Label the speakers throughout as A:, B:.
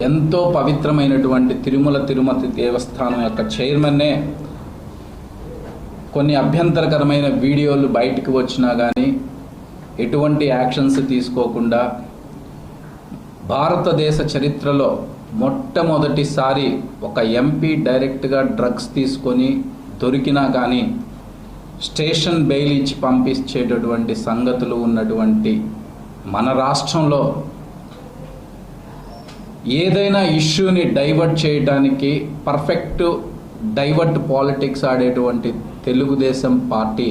A: ఎంతో పవిత్రమైనటువంటి తిరుమతి దేవస్థానం యొక్క చైర్మన్నే కొన్ని అభ్యంతరకరమైన వీడియోలు బయటికి వచ్చినా కానీ ఎటువంటి యాక్షన్స్ తీసుకోకుండా భారతదేశ చరిత్రలో మొట్టమొదటిసారి ఒక ఎంపీ డైరెక్ట్గా డ్రగ్స్ తీసుకొని దొరికినా కానీ స్టేషన్ బెయిల్ ఇచ్చి పంపించేటటువంటి సంగతులు ఉన్నటువంటి మన రాష్ట్రంలో ఏదైనా ఇష్యూని డైవర్ట్ చేయడానికి పర్ఫెక్ట్ డైవర్ట్ పాలిటిక్స్ ఆడేటువంటి తెలుగుదేశం పార్టీ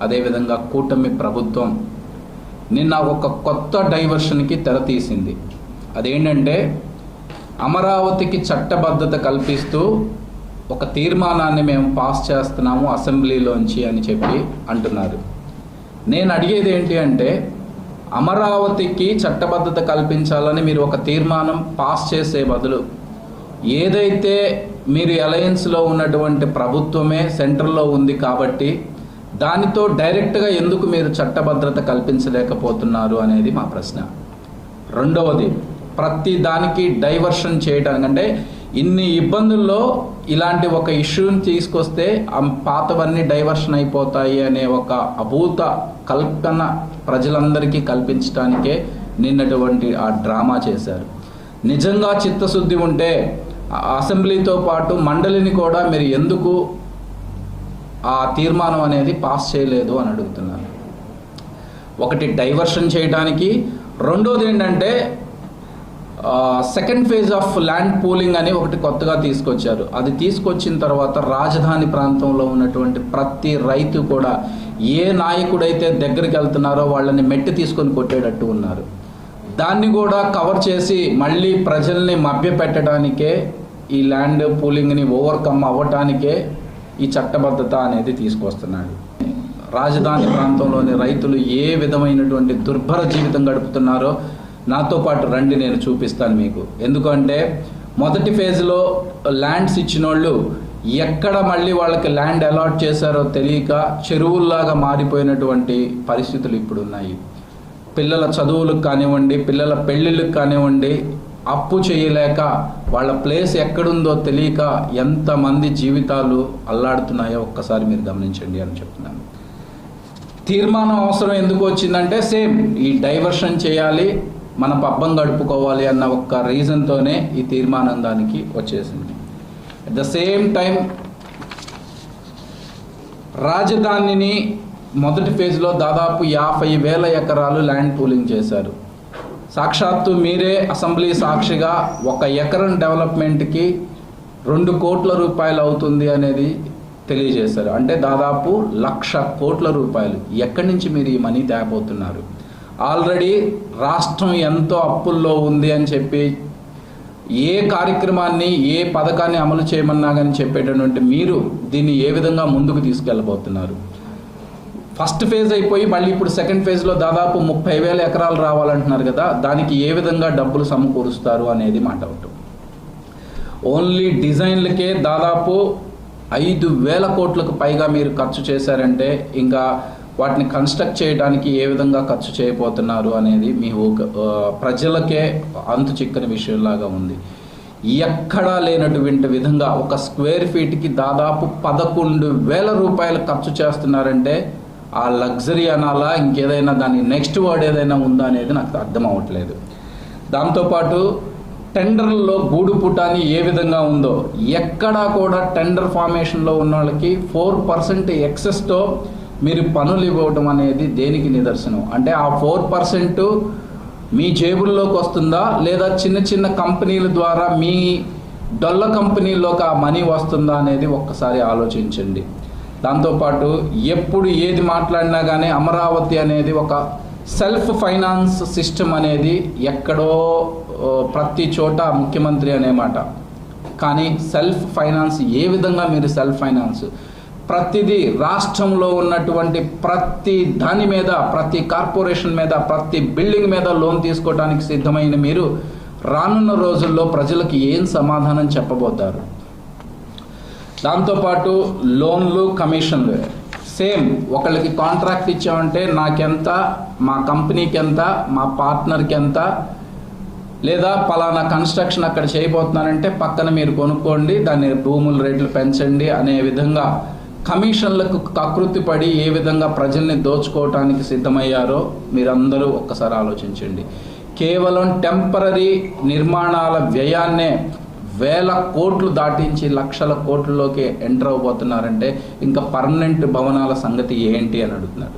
A: అదేవిధంగా కూటమి ప్రభుత్వం నిన్న ఒక కొత్త డైవర్షన్కి తెరతీసింది. అదేంటంటే అమరావతికి చట్టబద్ధత కల్పిస్తూ ఒక తీర్మానాన్ని మేము పాస్ చేస్తున్నాము అసెంబ్లీలోంచి అని చెప్పి అంటున్నారు. నేను అడిగేది ఏంటి అంటే అమరావతికి చట్టబద్ధత కల్పించాలని మీరు ఒక తీర్మానం పాస్ చేసే బదులు ఏదైతే మీరు అలయన్స్లో ఉన్నటువంటి ప్రభుత్వమే సెంట్రల్లో ఉంది కాబట్టి దానితో డైరెక్ట్గా ఎందుకు మీరు చట్టభద్రత కల్పించలేకపోతున్నారు అనేది మా ప్రశ్న. రెండవది, ప్రతి దానికి డైవర్షన్ చేయడానికంటే ఇన్ని ఇబ్బందుల్లో ఇలాంటి ఒక ఇష్యూని తీసుకొస్తే పాతవన్నీ డైవర్షన్ అయిపోతాయి అనే ఒక అభూత కల్పన ప్రజలందరికీ కల్పించడానికే నిన్నటువంటి ఆ డ్రామా చేశారు. నిజంగా చిత్తశుద్ధి ఉంటే అసెంబ్లీతో పాటు మండలిని కూడా మీరు ఎందుకు ఆ తీర్మానం అనేది పాస్ చేయలేదు అని అడుగుతున్నాను. ఒకటి డైవర్షన్ చేయడానికి, రెండోది ఏంటంటే second phase of land pooling అని ఒకటి కొత్తగా తీసుకొచ్చారు. అది తీసుకొచ్చిన తర్వాత రాజధాని ప్రాంతంలో ఉన్నటువంటి ప్రతి రైతు కూడా ఏ నాయకుడైతే దగ్గరికి వెళ్తున్నారో వాళ్ళని మెట్టి తీసుకొని కొట్టేటట్టు ఉన్నారు. దాన్ని కూడా కవర్ చేసి మళ్ళీ ప్రజల్ని మభ్యపెట్టడానికే ఈ ల్యాండ్ పూలింగ్ని ఓవర్కమ్ అవ్వటానికే ఈ చట్టబద్ధత అనేది తీసుకొస్తున్నాడు. రాజధాని ప్రాంతంలోని రైతులు ఏ విధమైనటువంటి దుర్భర జీవితం గడుపుతున్నారో నాతో పాటు రండి, నేను చూపిస్తాను మీకు. ఎందుకంటే మొదటి ఫేజ్లో ల్యాండ్స్ ఇచ్చిన వాళ్ళు ఎక్కడ మళ్ళీ వాళ్ళకి ల్యాండ్ అలాట్ చేశారో తెలియక చెరువుల్లాగా మారిపోయినటువంటి పరిస్థితులు ఇప్పుడు ఉన్నాయి. పిల్లల చదువులకు కానివ్వండి, పిల్లల పెళ్ళిళ్ళకి కానివ్వండి, అప్పు చేయలేక వాళ్ళ ప్లేస్ ఎక్కడుందో తెలియక ఎంతమంది జీవితాలు అల్లాడుతున్నాయో ఒక్కసారి మీరు గమనించండి అని చెప్తున్నాను. తీర్మానం అవసరం ఎందుకు వచ్చిందంటే సేమ్ ఈ డైవర్షన్ చేయాలి, మన పబ్బం గడుపుకోవాలి అన్న ఒక్క రీజన్తోనే ఈ తీర్మానం దానికి వచ్చేసింది. అట్ ద సేమ్ టైం రాజధానిని మొదటి ఫేజ్లో దాదాపు 50,000 ఎకరాలు ల్యాండ్ పూలింగ్ చేశారు. సాక్షాత్తు మీరే అసెంబ్లీ సాక్షిగా ఒక ఎకరం డెవలప్మెంట్కి 2 కోట్ల రూపాయలు అవుతుంది అనేది తెలియజేశారు. అంటే దాదాపు 1,00,000 కోట్ల రూపాయలు. ఎక్కడి నుంచి మీరు ఈ మనీ తేపోతున్నారు? ఆల్రెడీ రాష్ట్రం ఎంతో అప్పుల్లో ఉంది అని చెప్పి ఏ కార్యక్రమాన్ని ఏ పథకాన్ని అమలు చేయమన్నా కానీ చెప్పేటటువంటి మీరు దీన్ని ఏ విధంగా ముందుకు తీసుకెళ్ళబోతున్నారు? ఫస్ట్ ఫేజ్ అయిపోయి మళ్ళీ ఇప్పుడు సెకండ్ ఫేజ్లో దాదాపు 30,000 ఎకరాలు రావాలంటున్నారు కదా, దానికి ఏ విధంగా డబ్బులు సమకూరుస్తారు అనేది మాట అవుతుంది. ఓన్లీ డిజైన్లకే దాదాపు 5,000 కోట్లకు పైగా మీరు ఖర్చు చేశారంటే ఇంకా వాటిని కన్స్ట్రక్ట్ చేయడానికి ఏ విధంగా ఖర్చు చేయబోతున్నారు అనేది మీ ప్రజలకే అంతు చిక్కని విషయంలాగా ఉంది. ఎక్కడా లేనటువంటి విధంగా ఒక స్క్వేర్ ఫీట్కి దాదాపు 11,000 రూపాయలు ఖర్చు చేస్తున్నారంటే ఆ లగ్జరీ అనాలా ఇంకేదైనా దాని నెక్స్ట్ వర్డ్ ఏదైనా ఉందా అనేది నాకు అర్థం అవ్వట్లేదు. దాంతోపాటు టెండర్లలో గూడు పుటాని ఏ విధంగా ఉందో ఎక్కడా కూడా టెండర్ ఫార్మేషన్లో ఉన్న వాళ్ళకి 4% ఎక్సెస్తో మీరు పనులు ఇవ్వడం అనేది దేనికి నిదర్శనం? అంటే ఆ 4% మీ జేబుల్లోకి వస్తుందా లేదా చిన్న చిన్న కంపెనీల ద్వారా మీ డొల్ల కంపెనీల్లోకి ఆ మనీ వస్తుందా అనేది ఒక్కసారి ఆలోచించండి. దాంతోపాటు ఎప్పుడు ఏది మాట్లాడినా కానీ అమరావతి అనేది ఒక సెల్ఫ్ ఫైనాన్స్ సిస్టమ్ అనేది ఎక్కడో ప్రతి చోట ముఖ్యమంత్రి అనే మాట. కానీ సెల్ఫ్ ఫైనాన్స్ ఏ విధంగా మీరు సెల్ఫ్ ఫైనాన్స్ ప్రతిదీ రాష్ట్రంలో ఉన్నటువంటి ప్రతి దాని మీద, ప్రతి కార్పొరేషన్ మీద, ప్రతి బిల్డింగ్ మీద లోన్ తీసుకోవడానికి సిద్ధమైన మీరు రానున్న రోజుల్లో ప్రజలకు ఏం సమాధానం చెప్పబోతారు? దాంతోపాటు లోన్లు, కమిషన్లు సేమ్ ఒకళ్ళకి కాంట్రాక్ట్ ఇచ్చామంటే నాకెంత, మా కంపెనీకి ఎంత, మా పార్ట్నర్కి ఎంత, లేదా పలానా కన్స్ట్రక్షన్ అక్కడ చేయబోతున్నారంటే పక్కన మీరు కొనుక్కోండి, దాన్ని భూముల రేట్లు పెంచండి అనే విధంగా కమిషన్లకు కకృతి పడి ఏ విధంగా ప్రజల్ని దోచుకోవటానికి సిద్ధమయ్యారో మీరందరూ ఒక్కసారి ఆలోచించండి. కేవలం టెంపరరీ నిర్మాణాల వ్యయాన్నే వేల కోట్లు దాటించి లక్షల కోట్లలోకి ఎంటర్ అవబోతున్నారంటే ఇంకా పర్మనెంట్ భవనాల సంగతి ఏంటి అని అడుగుతున్నారు.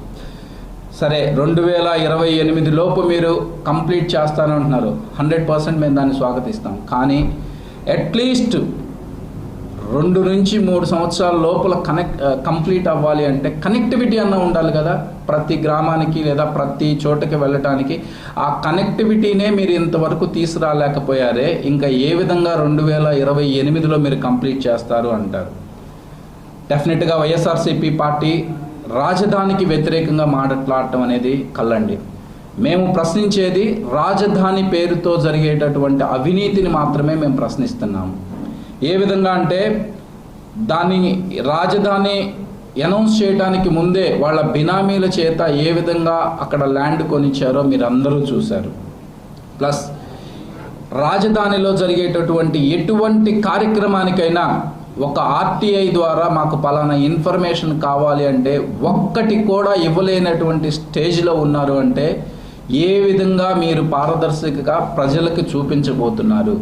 A: సరే, 2028 లోపు మీరు కంప్లీట్ చేస్తానంటున్నారు. 100% మేము దాన్ని స్వాగతిస్తాం. కానీ అట్లీస్ట్ 2 నుంచి 3 సంవత్సరాల లోపల కంప్లీట్ అవ్వాలి అంటే కనెక్టివిటీ అన్న ఉండాలి కదా, ప్రతి గ్రామానికి లేదా ప్రతి చోటకి వెళ్ళటానికి. ఆ కనెక్టివిటీనే మీరు ఇంతవరకు తీసుకురాలేకపోయారే, ఇంకా ఏ విధంగా 2028లో మీరు కంప్లీట్ చేస్తారు అంటారు. డెఫినెట్గా వైఎస్ఆర్సీపీ పార్టీ రాజధానికి వ్యతిరేకంగా మాట్లాడటం అనేది కల్లండి. మేము ప్రశ్నించేది రాజధాని పేరుతో జరిగేటటువంటి అవినీతిని మాత్రమే మేము ప్రశ్నిస్తున్నాము. ఏ విధంగా అంటే దాన్ని రాజధాని అనౌన్స్ చేయడానికి ముందే వాళ్ళ బినామీల చేత ఏ విధంగా అక్కడ ల్యాండ్ కొనిచ్చారో మీరు అందరూ చూశారు. ప్లస్ రాజధానిలో జరిగేటటువంటి ఎటువంటి కార్యక్రమానికైనా ఒక ఆర్టీఐ ద్వారా మాకు పలానా ఇన్ఫర్మేషన్ కావాలి అంటే ఒక్కటి కూడా ఇవ్వలేనటువంటి స్టేజ్లో ఉన్నారు అంటే ఏ విధంగా మీరు పారదర్శకంగా ప్రజలకు చూపించబోతున్నారు?